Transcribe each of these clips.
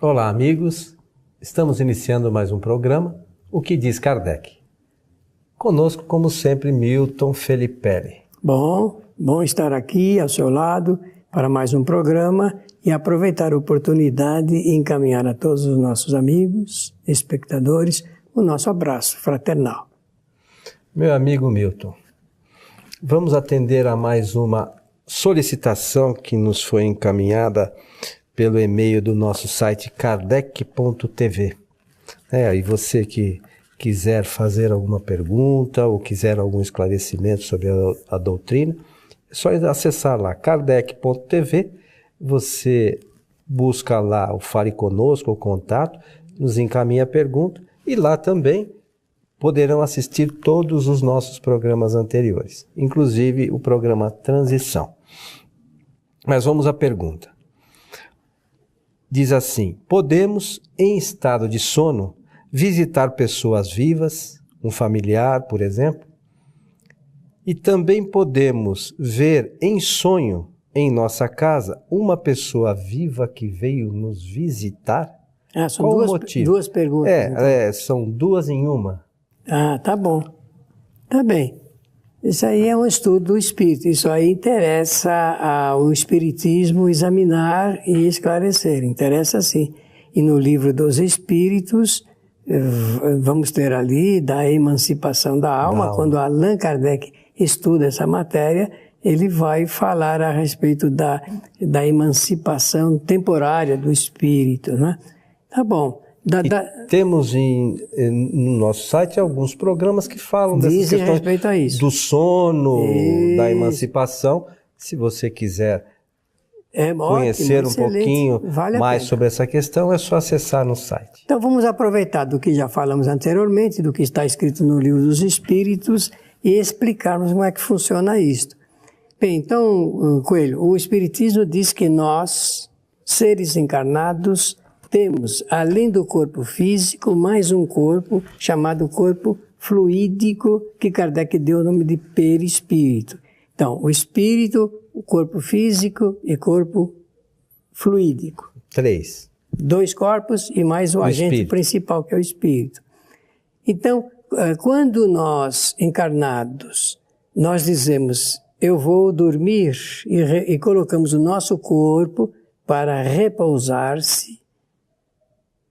Olá, amigos. Estamos iniciando mais um programa, O que diz Kardec? Conosco, como sempre, Milton Felipe. Bom estar aqui ao seu lado para mais um programa e aproveitar a oportunidade e encaminhar a todos os nossos amigos, espectadores, o nosso abraço fraternal. Meu amigo Milton, vamos atender a mais uma solicitação que nos foi encaminhada pelo e-mail do nosso site kardec.tv. E você que quiser fazer alguma pergunta ou quiser algum esclarecimento sobre a doutrina, é só acessar lá kardec.tv, você busca lá o Fale Conosco, o contato, nos encaminha a pergunta e lá também poderão assistir todos os nossos programas anteriores, inclusive o programa Transição. Mas vamos à pergunta. Diz assim: podemos, em estado de sono, visitar pessoas vivas, um familiar, por exemplo? E também podemos ver em sonho, em nossa casa, uma pessoa viva que veio nos visitar? São Qual o motivo? Duas perguntas. São duas em uma. Tá bom. Tá bem. Isso aí é um estudo do espírito. Isso aí interessa ao espiritismo examinar e esclarecer. Interessa sim. E no livro dos Espíritos, vamos ter ali da emancipação da alma. Quando Allan Kardec estuda essa matéria, ele vai falar a respeito da emancipação temporária do espírito, né? Tá bom. Temos no nosso site alguns programas que falam dessas questões respeito a isso. Do sono, da emancipação. Se você quiser conhecer um pouquinho mais sobre essa questão, é só acessar no site. Então vamos aproveitar do que já falamos anteriormente, do que está escrito no Livro dos Espíritos e explicarmos como é que funciona isto. Bem, então, Coelho, o Espiritismo diz que nós, seres encarnados, temos, além do corpo físico, mais um corpo chamado corpo fluídico, que Kardec deu o nome de perispírito. Então, o espírito, o corpo físico e corpo fluídico. 3. 2 corpos e mais o agente espírito principal, que é o espírito. Então, quando nós, encarnados, nós dizemos, eu vou dormir, e colocamos o nosso corpo para repousar-se,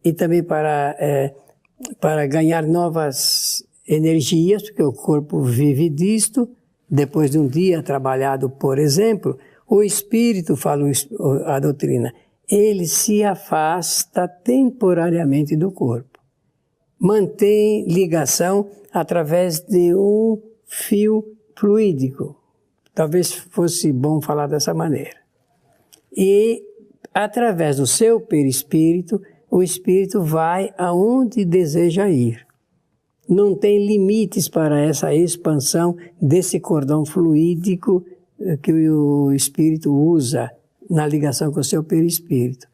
e também para ganhar novas energias, porque o corpo vive disto. Depois de um dia trabalhado, por exemplo, o espírito, fala a doutrina, ele se afasta temporariamente do corpo. Mantém ligação através de um fio fluídico. Talvez fosse bom falar dessa maneira. E, através do seu perispírito, o espírito vai aonde deseja ir. Não tem limites para essa expansão desse cordão fluídico que o espírito usa na ligação com o seu perispírito.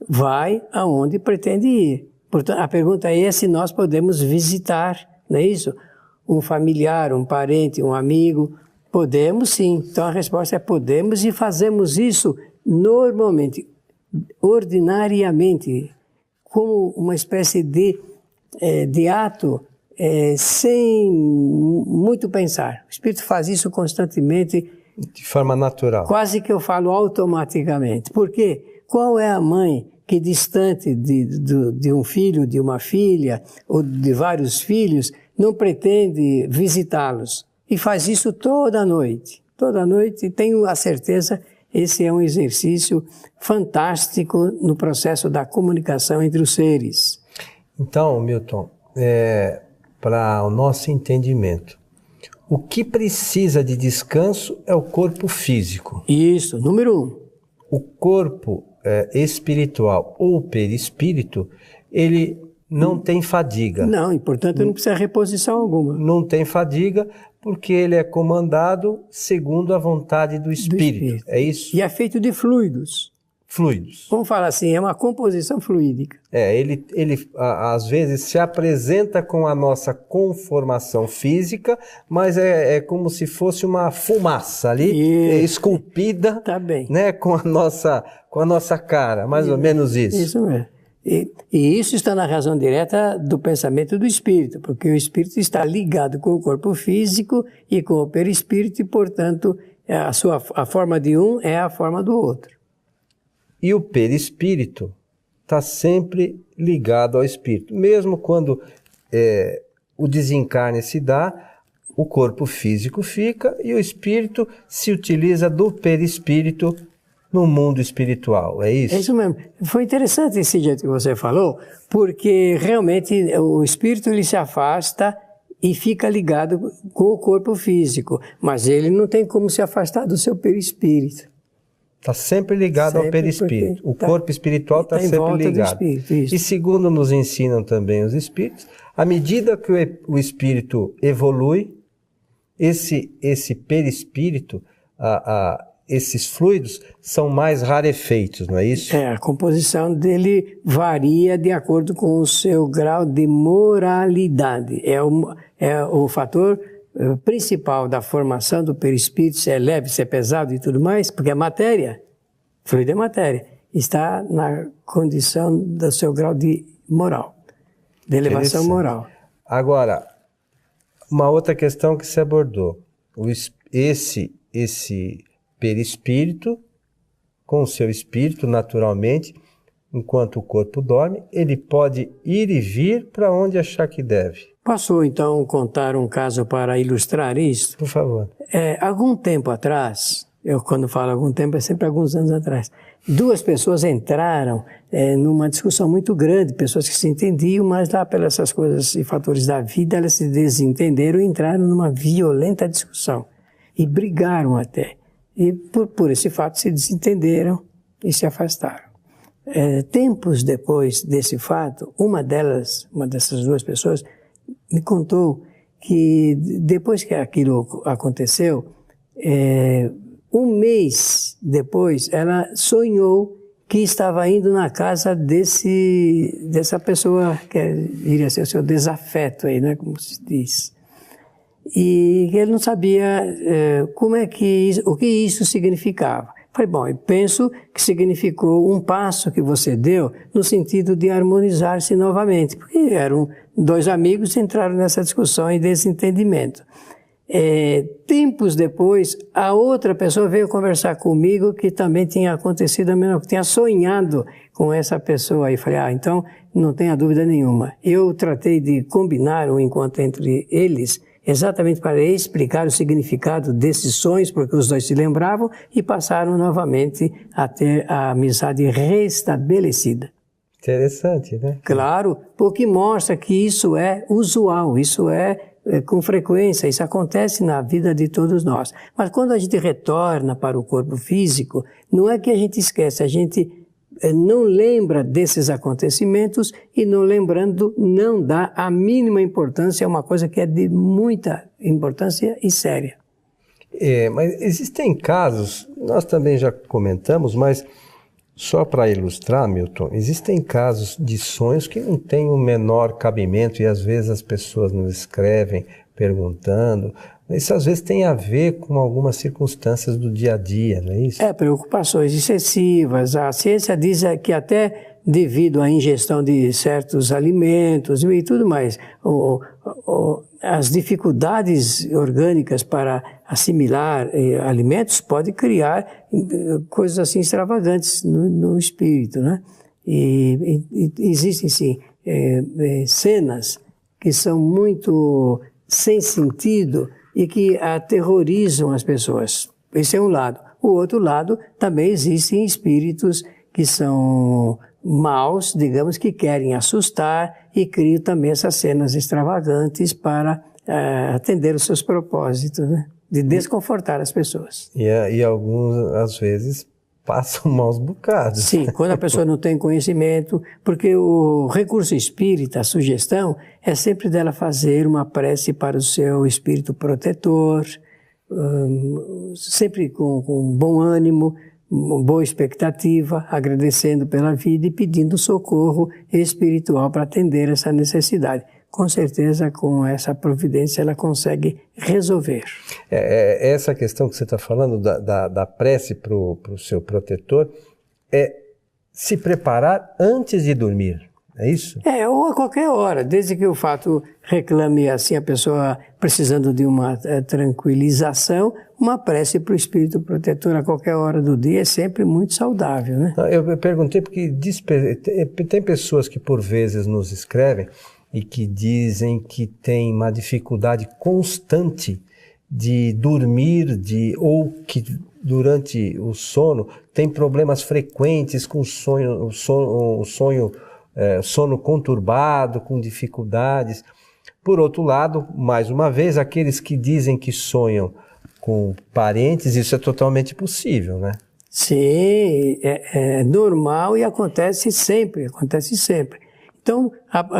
Vai aonde pretende ir. Portanto, a pergunta é se nós podemos visitar, não é isso? Um familiar, um parente, um amigo. Podemos sim. Então a resposta é podemos, e fazemos isso normalmente, ordinariamente, como uma espécie de ato sem muito pensar. O Espírito faz isso constantemente. De forma natural. Quase que eu falo automaticamente. Por quê? Qual é a mãe que, distante de um filho, de uma filha, ou de vários filhos, não pretende visitá-los? E faz isso toda noite. Toda noite, tenho a certeza. Esse é um exercício fantástico no processo da comunicação entre os seres. Então, Milton, para o nosso entendimento, o que precisa de descanso é o corpo físico. Isso, número 1. O corpo espiritual ou perispírito, ele não tem fadiga. Não, e portanto não precisa reposição alguma. Não tem fadiga, porque ele é comandado segundo a vontade do espírito. É isso? E é feito de fluidos. Fluidos. Vamos falar assim, é uma composição fluídica. Ele às vezes se apresenta com a nossa conformação física, mas é como se fosse uma fumaça ali, esculpida, tá bem, né, com a nossa cara, mais ou menos isso. Isso mesmo. E isso está na razão direta do pensamento do espírito, porque o espírito está ligado com o corpo físico e com o perispírito e, portanto, a forma de um é a forma do outro. E o perispírito está sempre ligado ao espírito. Mesmo quando o desencarne se dá, o corpo físico fica e o espírito se utiliza do perispírito no mundo espiritual, é isso? É isso mesmo. Foi interessante esse jeito que você falou, porque realmente o espírito ele se afasta e fica ligado com o corpo físico, mas ele não tem como se afastar do seu perispírito. Está sempre ligado ao perispírito. O corpo espiritual está sempre ligado. Espírito, e segundo nos ensinam também os espíritos, à medida que o espírito evolui, esse perispírito, esses fluidos são mais rarefeitos, não é isso? A composição dele varia de acordo com o seu grau de moralidade. É o fator principal da formação do perispírito, se é leve, se é pesado e tudo mais, porque a matéria, fluido é matéria, está na condição do seu grau de moral, de elevação moral. Agora, uma outra questão que se abordou, esse perispírito, com o seu espírito, naturalmente, enquanto o corpo dorme, ele pode ir e vir para onde achar que deve. Posso, então, contar um caso para ilustrar isso? Por favor. Algum tempo atrás, quando falo algum tempo, é sempre alguns anos atrás, duas pessoas entraram numa discussão muito grande, pessoas que se entendiam, mas lá pelas essas coisas e fatores da vida, elas se desentenderam e entraram numa violenta discussão. E brigaram até. E por esse fato se desentenderam e se afastaram. Tempos depois desse fato, uma dessas duas pessoas, me contou que depois que aquilo aconteceu, um mês depois, ela sonhou que estava indo na casa dessa pessoa que iria ser o seu desafeto aí, né, como se diz. E ele não sabia o que isso significava. Falei, bom, eu penso que significou um passo que você deu no sentido de harmonizar-se novamente, porque eram dois amigos que entraram nessa discussão e desentendimento. Tempos depois, a outra pessoa veio conversar comigo que também tinha acontecido a mesma coisa, tinha sonhado com essa pessoa aí. Falei, então não tenha dúvida nenhuma. Eu tratei de combinar um encontro entre eles exatamente para explicar o significado desses sonhos, porque os dois se lembravam e passaram novamente a ter a amizade restabelecida. Interessante, né? Claro, porque mostra que isso é usual, isso é com frequência, isso acontece na vida de todos nós. Mas quando a gente retorna para o corpo físico, não é que a gente esquece, a gente não lembra desses acontecimentos e não lembrando não dá a mínima importância, é uma coisa que é de muita importância e séria. Mas existem casos, nós também já comentamos, mas só para ilustrar, Milton, existem casos de sonhos que não têm o menor cabimento e às vezes as pessoas nos escrevem perguntando. Isso às vezes tem a ver com algumas circunstâncias do dia a dia, não é isso? Preocupações excessivas. A ciência diz que até devido à ingestão de certos alimentos e tudo mais, as dificuldades orgânicas para assimilar alimentos podem criar coisas assim extravagantes no espírito, né? E existem, sim, cenas que são muito sem sentido e que aterrorizam as pessoas. Esse é um lado. O outro lado, também existem espíritos que são maus, digamos, que querem assustar e criam também essas cenas extravagantes para atender os seus propósitos, né? De desconfortar as pessoas. E alguns, às vezes, passam maus bocados. Sim, quando a pessoa não tem conhecimento, porque o recurso espírita, a sugestão, é sempre dela fazer uma prece para o seu espírito protetor, sempre com bom ânimo, boa expectativa, agradecendo pela vida e pedindo socorro espiritual para atender essa necessidade. Com certeza, com essa providência, ela consegue resolver. Essa questão que você está falando da prece para o seu protetor é se preparar antes de dormir, é isso? Ou a qualquer hora, desde que o fato reclame assim a pessoa precisando de uma tranquilização, uma prece para o espírito protetor a qualquer hora do dia é sempre muito saudável, né? Eu perguntei porque tem pessoas que por vezes nos escrevem e que dizem que tem uma dificuldade constante de dormir, ou que durante o sono tem problemas frequentes com sono conturbado, com dificuldades. Por outro lado, mais uma vez, aqueles que dizem que sonham com parentes, isso é totalmente possível, né? Sim, é normal e acontece sempre. Então,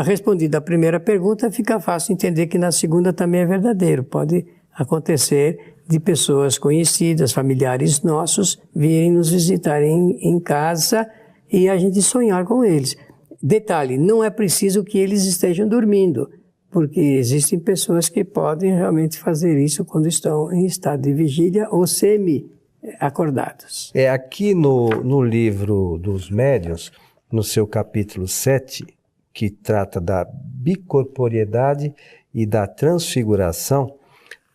respondida a primeira pergunta, fica fácil entender que na segunda também é verdadeiro. Pode acontecer de pessoas conhecidas, familiares nossos, virem nos visitar em casa e a gente sonhar com eles. Detalhe, não é preciso que eles estejam dormindo, porque existem pessoas que podem realmente fazer isso quando estão em estado de vigília ou semi-acordados. Aqui no livro dos médiuns, no seu capítulo 7, que trata da bicorporiedade e da transfiguração,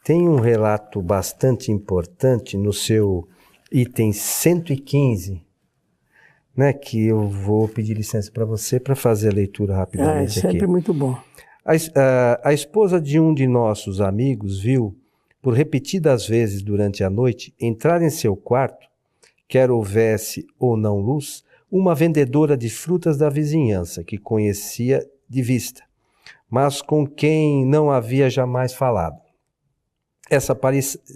tem um relato bastante importante no seu item 115, né, que eu vou pedir licença para você para fazer a leitura rapidamente aqui. Sempre muito bom. A esposa de um de nossos amigos viu, por repetidas vezes durante a noite, entrar em seu quarto, quer houvesse ou não luz, uma vendedora de frutas da vizinhança, que conhecia de vista, mas com quem não havia jamais falado. Essa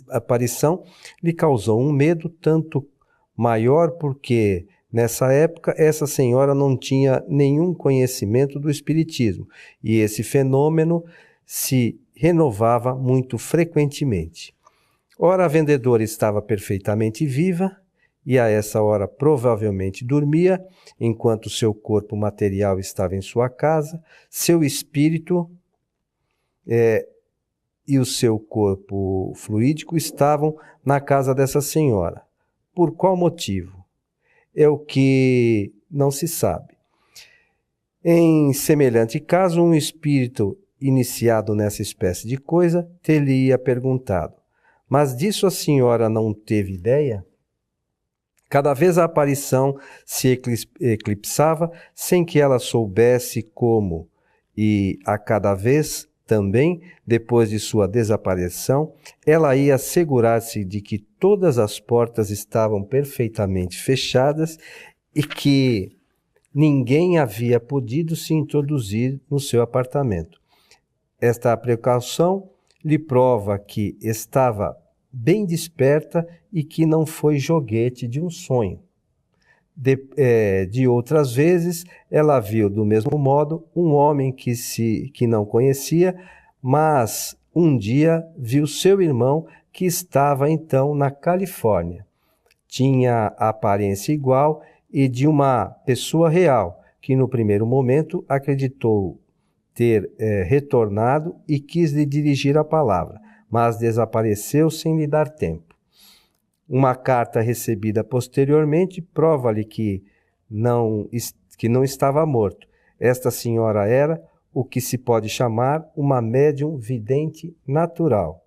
aparição lhe causou um medo tanto maior porque, nessa época, essa senhora não tinha nenhum conhecimento do espiritismo e esse fenômeno se renovava muito frequentemente. Ora, a vendedora estava perfeitamente viva e a essa hora provavelmente dormia, enquanto seu corpo material estava em sua casa, seu espírito e o seu corpo fluídico estavam na casa dessa senhora. Por qual motivo? É o que não se sabe. Em semelhante caso, um espírito iniciado nessa espécie de coisa teria perguntado: mas disso a senhora não teve ideia? Cada vez a aparição se eclipsava sem que ela soubesse como, e a cada vez também, depois de sua desaparição, ela ia assegurar-se de que todas as portas estavam perfeitamente fechadas e que ninguém havia podido se introduzir no seu apartamento. Esta precaução lhe prova que estava bem desperta e que não foi joguete de um sonho. De outras vezes, ela viu do mesmo modo um homem que não conhecia, mas um dia viu seu irmão que estava então na Califórnia. Tinha aparência igual e de uma pessoa real, que no primeiro momento acreditou ter retornado e quis lhe dirigir a palavra, mas desapareceu sem lhe dar tempo. Uma carta recebida posteriormente prova-lhe que não estava morto. Esta senhora era o que se pode chamar uma médium vidente natural.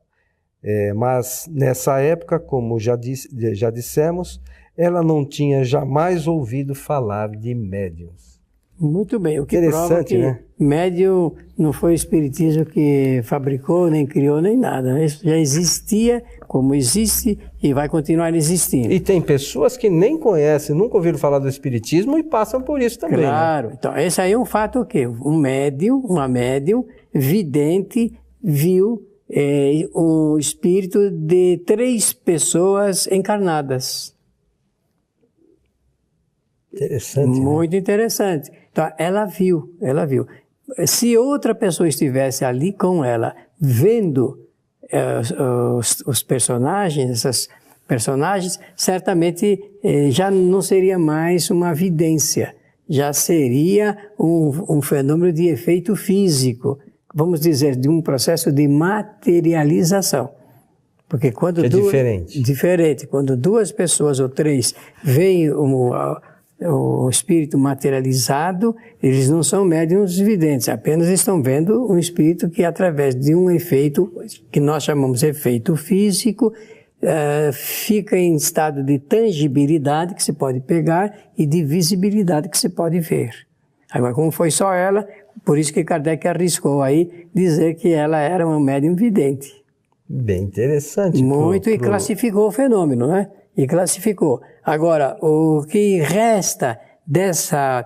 Mas nessa época, como já dissemos, ela não tinha jamais ouvido falar de médiums. Muito bem, o que prova que, né? Médium não foi o espiritismo que fabricou, nem criou, nem nada. Isso já existia, como existe e vai continuar existindo. E tem pessoas que nem conhecem, nunca ouviram falar do espiritismo e passam por isso também. Claro, né? Então esse aí é um fato o quê? Uma médium vidente viu um espírito de 3 pessoas encarnadas. Interessante. Muito interessante. Então, ela viu. Se outra pessoa estivesse ali com ela, vendo os personagens, essas personagens, certamente já não seria mais uma vidência, já seria um fenômeno de efeito físico, vamos dizer, de um processo de materialização. Porque quando diferente. Diferente. Quando 2 pessoas ou 3 veem o espírito materializado, eles não são médiuns videntes, apenas estão vendo um espírito que, através de um efeito, que nós chamamos de efeito físico, fica em estado de tangibilidade, que se pode pegar, e de visibilidade, que se pode ver. Agora, como foi só ela, por isso que Kardec arriscou aí dizer que ela era uma médium vidente. Bem interessante. Muito, e classificou o fenômeno, né? E classificou. Agora, o que resta dessa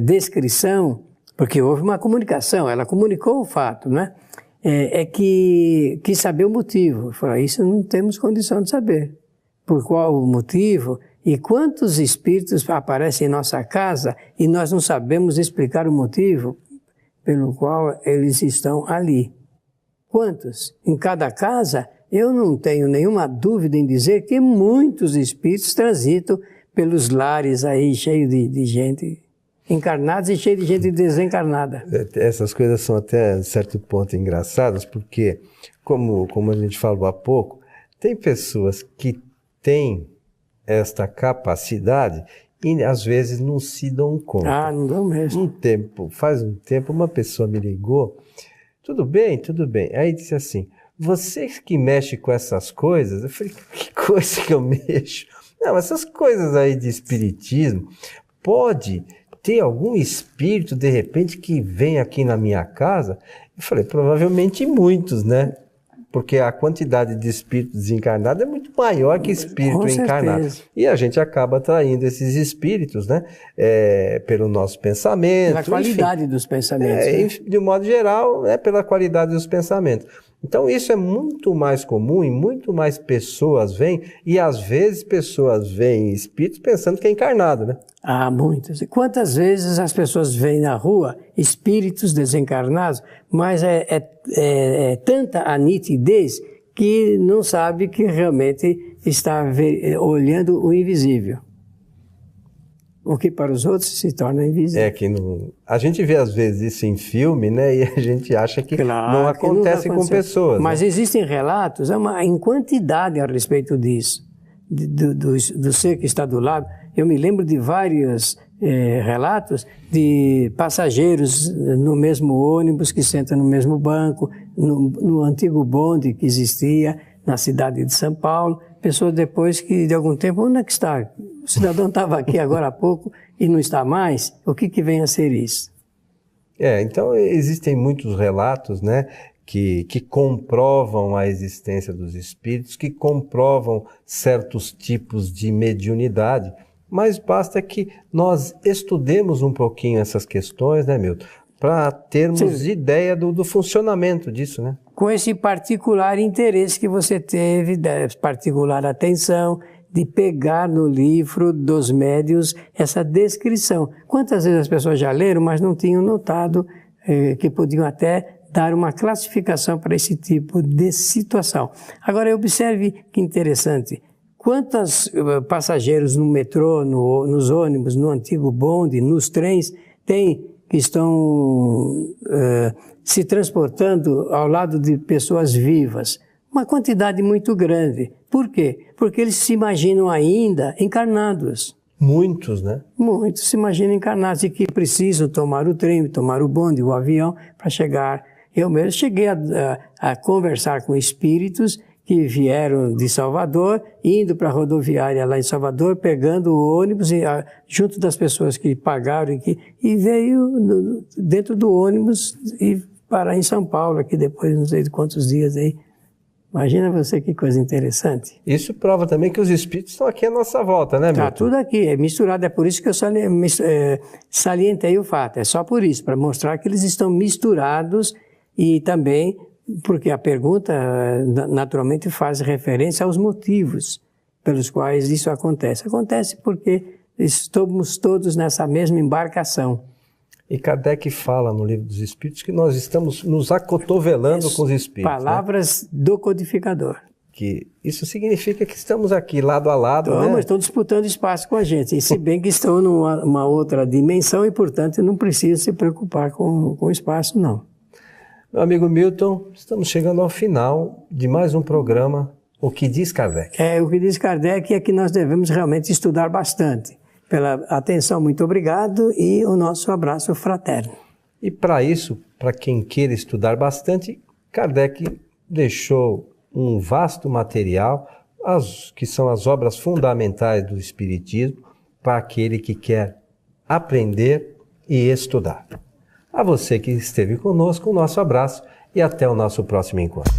descrição, porque houve uma comunicação, ela comunicou o fato, né? É que quis saber o motivo. Falou, isso não temos condição de saber. Por qual o motivo e quantos espíritos aparecem em nossa casa e nós não sabemos explicar o motivo pelo qual eles estão ali. Quantos? Em cada casa, eu não tenho nenhuma dúvida em dizer que muitos espíritos transitam pelos lares aí, cheios de gente encarnada e cheio de gente desencarnada. Essas coisas são até certo ponto engraçadas, porque, como a gente falou há pouco, tem pessoas que têm esta capacidade e às vezes não se dão conta. Ah, não dão mesmo. Faz um tempo, uma pessoa me ligou, tudo bem, tudo bem. Aí disse assim, você que mexe com essas coisas, eu falei, que coisa que eu mexo? Não, essas coisas aí de espiritismo, pode ter algum espírito, de repente, que vem aqui na minha casa? Eu falei, provavelmente muitos, né? Porque a quantidade de espíritos desencarnados é muito maior que espírito encarnado. E a gente acaba atraindo esses espíritos, né? Pelo nosso pensamento. Pela qualidade dos pensamentos. De um modo geral, pela qualidade dos pensamentos. Então isso é muito mais comum e muito mais pessoas veem, e às vezes pessoas veem espíritos pensando que é encarnado, né? Ah, muitas. Quantas vezes as pessoas veem na rua espíritos desencarnados, mas é tanta a nitidez que não sabe que realmente está olhando o invisível. O que para os outros se torna invisível. A gente vê às vezes isso em filme, né? E a gente acha que não acontece com pessoas. Mas existem relatos, em quantidade a respeito disso, do ser que está do lado. Eu me lembro de vários relatos de passageiros no mesmo ônibus, que sentam no mesmo banco, no antigo bonde que existia na cidade de São Paulo. Pessoas depois que, de algum tempo, onde é que está? O cidadão estava aqui agora há pouco e não está mais. O que vem a ser isso? Então existem muitos relatos, né, que comprovam a existência dos espíritos, que comprovam certos tipos de mediunidade, mas basta que nós estudemos um pouquinho essas questões, né, Milton, para termos ideia do funcionamento disso, né? Com esse particular interesse que você teve, particular atenção, de pegar no livro dos médiuns essa descrição. Quantas vezes as pessoas já leram, mas não tinham notado que podiam até dar uma classificação para esse tipo de situação. Agora, observe que interessante. Quantos passageiros no metrô, nos ônibus, no antigo bonde, nos trens, que estão se transportando ao lado de pessoas vivas? Uma quantidade muito grande. Por quê? Porque eles se imaginam ainda encarnados. Muitos, né? Muitos se imaginam encarnados e que precisam tomar o trem, tomar o bonde, o avião, para chegar. Eu mesmo cheguei a conversar com espíritos que vieram de Salvador, indo para a rodoviária lá em Salvador, pegando o ônibus, junto das pessoas que pagaram, e veio dentro do ônibus e parar em São Paulo, aqui depois não sei de quantos dias aí. Imagina você que coisa interessante. Isso prova também que os espíritos estão aqui à nossa volta, né, Milton? Está tudo aqui, é misturado, é por isso que eu salientei o fato, é só por isso, para mostrar que eles estão misturados e também porque a pergunta naturalmente faz referência aos motivos pelos quais isso acontece. Acontece porque estamos todos nessa mesma embarcação. E Kardec fala no Livro dos Espíritos que nós estamos nos acotovelando com os espíritos. Palavras, né? Do codificador. Que isso significa que estamos aqui lado a lado, então, né? Mas estão disputando espaço com a gente. E se bem que estão numa outra dimensão e, portanto, não precisa se preocupar com o espaço, não. Meu amigo Milton, estamos chegando ao final de mais um programa, O que diz Kardec? O que diz Kardec é que nós devemos realmente estudar bastante. pela atenção, muito obrigado, e o nosso abraço fraterno. E para isso, para quem queira estudar bastante, Kardec deixou um vasto material, que são as obras fundamentais do Espiritismo, para aquele que quer aprender e estudar. A você que esteve conosco, o nosso abraço e até o nosso próximo encontro.